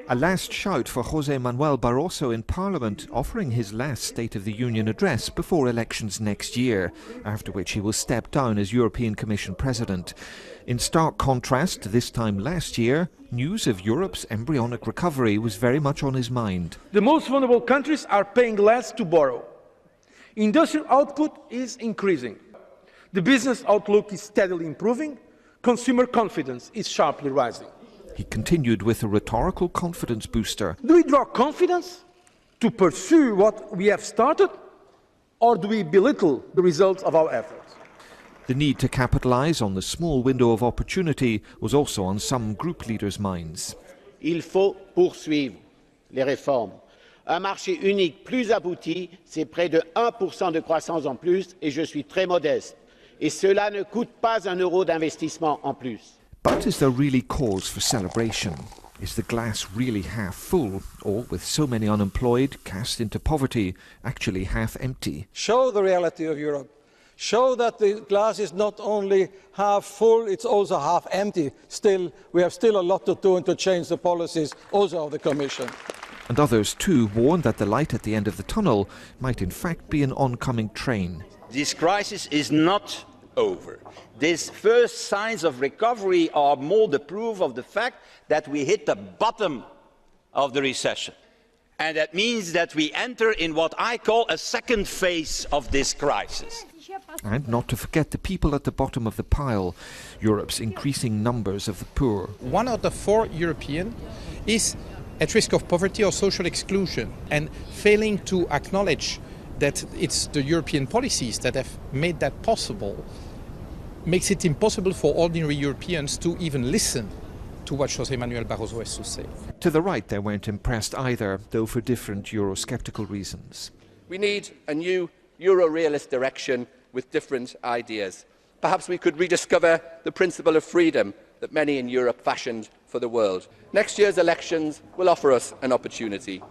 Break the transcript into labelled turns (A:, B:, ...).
A: A last shout for José Manuel Barroso in Parliament, offering his last State of the Union address before elections next year, after which he will step down as European Commission President. In stark contrast, this time last year, news of Europe's embryonic recovery was very much on his mind.
B: The most vulnerable countries are paying less to borrow. Industrial output is increasing. The business outlook is steadily improving. Consumer confidence is sharply rising.
A: He continued with a rhetorical confidence booster.
B: Do we draw confidence to pursue what we have started, or do we belittle the results of our efforts?
A: The need to capitalise on the small window of opportunity was also on some group leaders' minds.
C: Il faut poursuivre les réformes. Un marché unique plus abouti, c'est près de 1% de croissance en plus, et je suis très modeste. Et cela ne coûte pas un euro d'investissement en plus.
A: But is there really cause for celebration? Is the glass really half full, or, with so many unemployed, cast into poverty, actually half empty?
D: Show the reality of Europe. Show that the glass is not only half full, it's also half empty. Still, we have still a lot to do and to change the policies also of the Commission.
A: And others too warned that the light at the end of the tunnel might in fact be an oncoming train.
E: This crisis is not over. These first signs of recovery are more the proof of the fact that we hit the bottom of the recession. And that means that we enter in what I call a second phase of this crisis.
A: And not to forget the people at the bottom of the pile, Europe's increasing numbers of the poor.
F: 1 out of 4 Europeans is at risk of poverty or social exclusion, and failing to acknowledge that it's the European policies that have made that possible makes it impossible for ordinary Europeans to even listen to what José Manuel Barroso has to say.
A: To the right, they weren't impressed either, though for different Eurosceptical reasons.
G: We need a new Euro-realist direction with different ideas. Perhaps we could rediscover the principle of freedom that many in Europe fashioned for the world. Next year's elections will offer us an opportunity.